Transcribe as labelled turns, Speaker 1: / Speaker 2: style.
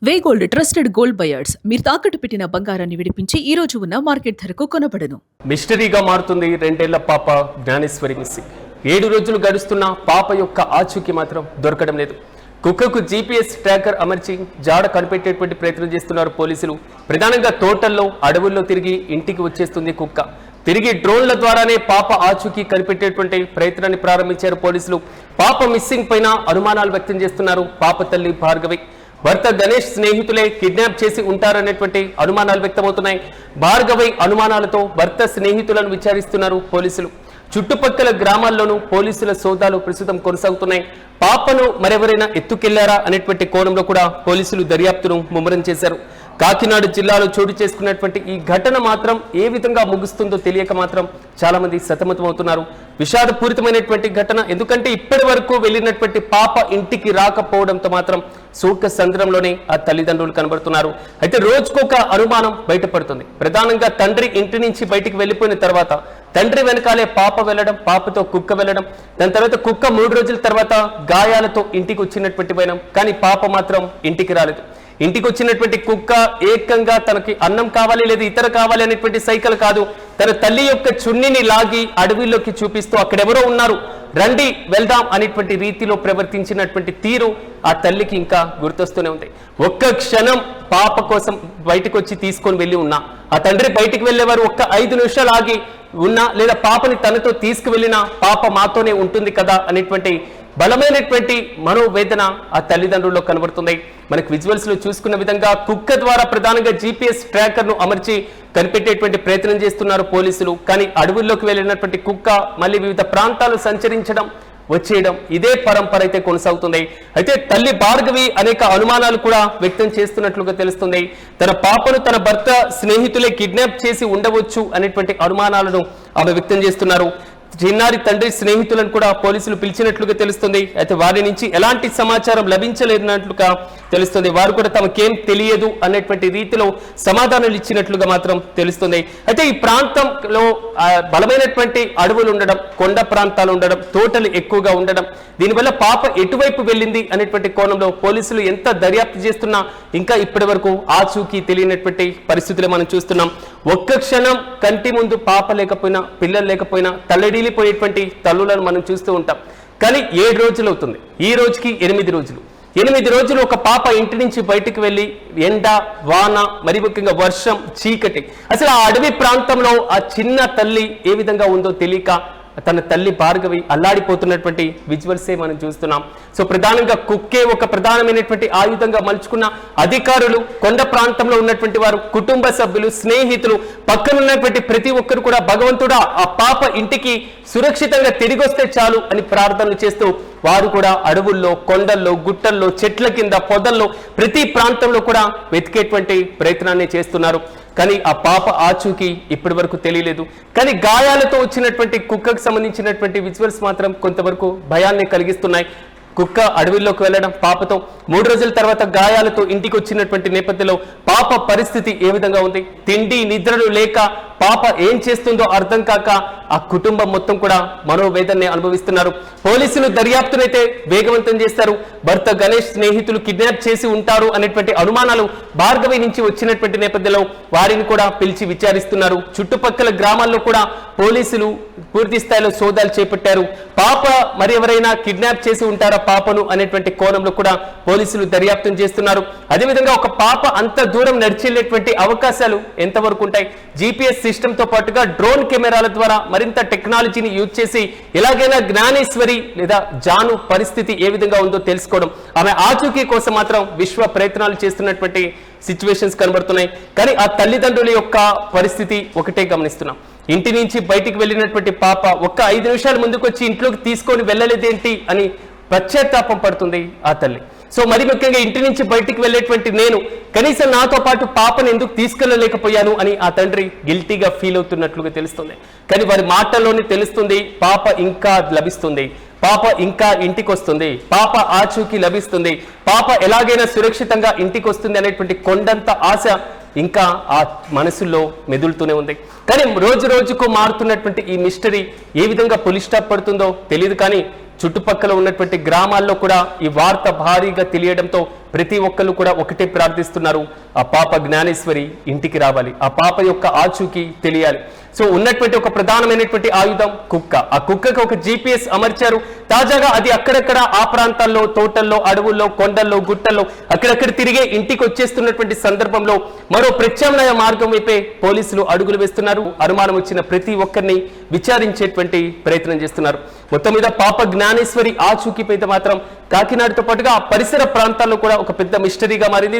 Speaker 1: వే gold trusted gold buyers మీరు తాకట్టు పెట్టిన బంగారాన్ని విడిపించి ఈ రోజు ఉన్న మార్కెట్ ధరకు కొనబడను.
Speaker 2: మిస్టరీగా మారుతుంది 2 ఏళ్ల పాప జ్ఞానేశ్వరి మిస్సింగ్. 7 రోజులు గడుస్తున్న పాప యొక్క ఆచూకీ మాత్రం దొరకడం లేదు. కుక్కకు జీపీఎస్ ట్రాకర్ అమర్చి జాడ కనిపెట్టేటువంటి ప్రయత్నం చేస్తున్నారు పోలీసులు. ప్రధానంగా తోటల్లో అడవుల్లో తిరిగి ఇంటికి వచ్చేస్తుంది కుక్క. తిరిగి డ్రోన్ల ద్వారానే పాప ఆచూకీ కనిపెట్టేటువంటి ప్రయత్నాన్ని ప్రారంభించారు పోలీసులు. పాప మిస్సింగ్ పైన అనుమానాలు వ్యక్తం చేస్తున్నారు పాప తల్లి భార్గవి. భర్త గణేష్ స్నేహితులే కిడ్నాప్ చేసి ఉంటారనేటువంటి అనుమానాలు వ్యక్తమవుతున్నాయి. భార్గవి అనుమానాలతో భర్త స్నేహితులను విచారిస్తున్నారు పోలీసులు. చుట్టుపక్కల గ్రామాల్లోనూ పోలీసుల సోదాలు ప్రస్తుతం కొనసాగుతున్నాయి. పాపను మరెవరైనా ఎత్తుకెళ్లారా అనేటువంటి కోణంలో కూడా పోలీసులు దర్యాప్తును ముమ్మరం చేశారు. కాకినాడ జిల్లాలో చోటు చేసుకున్నటువంటి ఈ ఘటన మాత్రం ఏ విధంగా ముగుస్తుందో తెలియక మాత్రం చాలా మంది సతమతమవుతున్నారు. విషాదపూరితమైనటువంటి ఘటన. ఎందుకంటే ఇప్పటి వరకు వెళ్ళినటువంటి పాప ఇంటికి రాకపోవడంతో మాత్రం శోక సంద్రంలోనే ఆ తల్లిదండ్రులు కనబడుతున్నారు. అయితే రోజుకొక అనుమానం బయటపడుతుంది. ప్రధానంగా తండ్రి ఇంటి నుంచి బయటికి వెళ్ళిపోయిన తర్వాత తండ్రి వెనకాలే పాప వెళ్ళడం, పాపతో కుక్క వెళ్ళడం, దాని తర్వాత కుక్క 3 రోజుల తర్వాత గాయాలతో ఇంటికి వచ్చినటువంటి వైనం. కానీ పాప మాత్రం ఇంటికి రాలేదు. ఇంటికి వచ్చినటువంటి కుక్క ఏకంగా తనకి అన్నం కావాలి లేదా ఇతర కావాలి అనేటువంటి సైకిల్ కాదు, తన తల్లి యొక్క చున్నీని లాగి అడవిలోకి చూపిస్తూ అక్కడెవరో ఉన్నారు, రండి వెళ్దాం అనేటువంటి రీతిలో ప్రవర్తించినటువంటి తీరు ఆ తల్లికి ఇంకా గుర్తొస్తూనే ఉంది. ఒక్క క్షణం పాప కోసం బయటకు వచ్చి తీసుకొని వెళ్ళి ఉన్నా, ఆ తండ్రి బయటికి వెళ్ళేవారు ఒక్క 5 నిమిషాలు ఆగి ఉన్నా, లేదా పాపని తనతో తీసుకువెళ్ళినా పాప మాతోనే ఉంటుంది కదా అనేటువంటి బలమైనటువంటి మనోవేదన ఆ తల్లిదండ్రుల్లో కనబడుతుంది. మనకు విజువల్స్ లో చూసుకున్న విధంగా కుక్క ద్వారా ప్రధానంగా జీపీఎస్ ట్రాకర్ ను అమర్చి కనిపెట్టేటువంటి ప్రయత్నం చేస్తున్నారు పోలీసులు. కానీ అడవుల్లోకి వెళ్ళినటువంటి కుక్క మళ్ళీ వివిధ ప్రాంతాలు సంచరించడం, వచ్చేయడం, ఇదే పరంపర అయితే కొనసాగుతుంది. అయితే తల్లి భార్గవి అనేక అనుమానాలు కూడా వ్యక్తం చేస్తున్నట్లుగా తెలుస్తుంది. తన పాపను తన భర్త స్నేహితులే కిడ్నాప్ చేసి ఉండవచ్చు అనేటువంటి అనుమానాలను ఆమె వ్యక్తం చేస్తున్నారు. చిన్నారి తండ్రి స్నేహితులను కూడా పోలీసులు పిలిచినట్లుగా తెలుస్తుంది. అయితే వారి నుంచి ఎలాంటి సమాచారం లభించలేనట్లుగా తెలుస్తుంది. వారు కూడా తమకేం తెలియదు అనేటువంటి రీతిలో సమాధానాలు ఇచ్చినట్లుగా మాత్రం తెలుస్తుంది. అయితే ఈ ప్రాంతంలో బలమైనటువంటి అడవులు ఉండడం, కొండ ప్రాంతాలు ఉండడం, తోటలు ఎక్కువగా ఉండడం, దీనివల్ల పాప ఎటువైపు వెళ్ళింది అనేటువంటి కోణంలో పోలీసులు ఎంత దర్యాప్తు చేస్తున్నా ఇంకా ఇప్పటి వరకు ఆచూకీ తెలియనటువంటి పరిస్థితులు మనం చూస్తున్నాం. ఒక్క క్షణం కంటి ముందు పాప లేకపోయినా, పిల్లలు లేకపోయినా తల్లడిల్లిపోయేటువంటి తల్లులను మనం చూస్తూ ఉంటాం. కానీ 7 రోజులు అవుతుంది. ఈ రోజుకి 8 రోజులు. 8 రోజులు ఒక పాప ఇంటి నుంచి బయటికి వెళ్ళి ఎండ, వాన, మరి ముఖ్యంగా వర్షం, చీకటి, అసలు ఆ అడవి ప్రాంతంలో ఆ చిన్న తల్లి ఏ విధంగా ఉందో తెలియక తన తల్లి భార్గవి అల్లాడిపోతున్నటువంటి విజువల్సే మనం చూస్తున్నాం. సో ప్రధానంగా కుక్కే ఒక ప్రధానమైనటువంటి ఆయుధంగా మలుచుకున్న అధికారులు, కొండ ప్రాంతంలో ఉన్నటువంటి వారు, కుటుంబ సభ్యులు, స్నేహితులు, పక్కన ఉన్నటువంటి ప్రతి ఒక్కరు కూడా భగవంతుడా ఆ పాప ఇంటికి సురక్షితంగా తిరిగి వస్తే చాలు అని ప్రార్థనలు చేస్తూ వారు కూడా అడవుల్లో, కొండల్లో, గుట్టల్లో, చెట్ల కింద, పొదల్లో, ప్రతి ప్రాంతంలో కూడా వెతికేటువంటి ప్రయత్నాన్ని చేస్తున్నారు. కానీ ఆ పాప ఆచూకీ ఇప్పటి వరకు తెలియలేదు. కానీ గాయాలతో వచ్చినటువంటి కుక్కకు సంబంధించినటువంటి విజువల్స్ మాత్రం కొంతవరకు భయాన్ని కలిగిస్తున్నాయి. కుక్క అడవిలోకి వెళ్ళడం, పాపతో 3 రోజుల తర్వాత గాయాలతో ఇంటికి వచ్చినటువంటి నేపథ్యంలో పాప పరిస్థితి ఏ విధంగా ఉంది, తిండి నిద్రలు లేక పాప ఏం చేస్తుందో అర్థం కాక ఆ కుటుంబం మొత్తం కూడా మనోవేదనని అనుభవిస్తున్నారు. పోలీసులు దర్యాప్తునైతే వేగవంతం చేస్తారు. భర్త గణేష్ స్నేహితులు కిడ్నాప్ చేసి ఉంటారు అనేటువంటి అనుమానాలు భార్గవి నుంచి వచ్చినటువంటి నేపథ్యంలో వారిని కూడా పిలిచి విచారిస్తున్నారు. చుట్టుపక్కల గ్రామాల్లో కూడా పోలీసులు పూర్తి స్థాయిలో సోదాలు చేపట్టారు. పాప మరి ఎవరైనా కిడ్నాప్ చేసి ఉంటారా పాపను అనేటువంటి కోణంలో కూడా పోలీసులు దర్యాప్తు చేస్తున్నారు. అదేవిధంగా ఒక పాప అంత దూరం నడిచేటువంటి అవకాశాలు ఎంతవరకు ఉంటాయి? జీపీఎస్ సిస్టమ్ తో పాటుగా డ్రోన్ కెమెరాల ద్వారా మరింత టెక్నాలజీని యూజ్ చేసి ఎలాగైనా జ్ఞానేశ్వరి లేదా జాను పరిస్థితి ఏ విధంగా ఉందో తెలుసుకోవడం, ఆమె ఆచూకీ కోసం మాత్రం విశ్వ ప్రయత్నాలు చేస్తున్నటువంటి సిచ్యువేషన్స్ కనబడుతున్నాయి. కానీ ఆ తల్లిదండ్రుల యొక్క పరిస్థితి ఒకటే గమనిస్తున్నాం. ఇంటి నుంచి బయటికి వెళ్ళినటువంటి పాప ఒక్క 5 నిమిషాల ముందుకు వచ్చి ఇంట్లోకి తీసుకొని వెళ్ళలేదేంటి అని పశ్చాత్తాపం పడుతుంది ఆ తల్లి. సో మరి ముఖ్యంగా ఇంటి నుంచి బయటికి వెళ్ళేటువంటి నేను కనీసం నాతో పాటు పాపను ఎందుకు తీసుకెళ్ళలేకపోయాను అని ఆ తండ్రి గిల్టీగా ఫీల్ అవుతున్నట్లుగా తెలుస్తుంది. కానీ వారి మాటల్లోనే తెలుస్తుంది పాప ఇంకా లభిస్తుంది, పాప ఇంకా ఇంటికి వస్తుంది, పాప ఆచూకీ లభిస్తుంది, పాప ఎలాగైనా సురక్షితంగా ఇంటికి వస్తుంది అనేటువంటి కొండంత ఆశ ఇంకా ఆ మనసులో మెదులుతూనే ఉంది. కానీ రోజు రోజుకు మారుతున్నటువంటి ఈ మిస్టరీ ఏ విధంగా పులి స్టాప్ పడుతుందో తెలియదు. కానీ చుట్టుపక్కల ఉన్నటువంటి గ్రామాల్లో కూడా ఈ వార్త భారీగా తెలియడంతో ప్రతి ఒక్కరు కూడా ఒకటే ప్రార్థిస్తున్నారు, ఆ పాప జ్ఞానేశ్వరి ఇంటికి రావాలి, ఆ పాప యొక్క ఆచూకీ తెలియాలి. సో ఉన్నటువంటి ఒక ప్రధానమైనటువంటి ఆయుధం కుక్క. ఆ కుక్కకు ఒక GPS అమర్చారు. తాజాగా అది అక్కడక్కడ ఆ ప్రాంతాల్లో, తోటల్లో, అడవుల్లో, కొండల్లో, గుట్టల్లో అక్కడక్కడ తిరిగే ఇంటికి వచ్చేస్తున్నటువంటి సందర్భంలో మరో ప్రత్యామ్నాయ మార్గం వైపే పోలీసులు అడుగులు వేస్తున్నారు. అనుమానం వచ్చిన ప్రతి ఒక్కరిని విచారించేటువంటి ప్రయత్నం చేస్తున్నారు. మొత్తం మీద పాప జ్ఞానేశ్వరి ఆచూకీపై మాత్రం కాకినాడతో పాటుగా ఆ పరిసర ప్రాంతాల్లో కూడా ఒక పెద్ద మిస్టరీగా మారింది.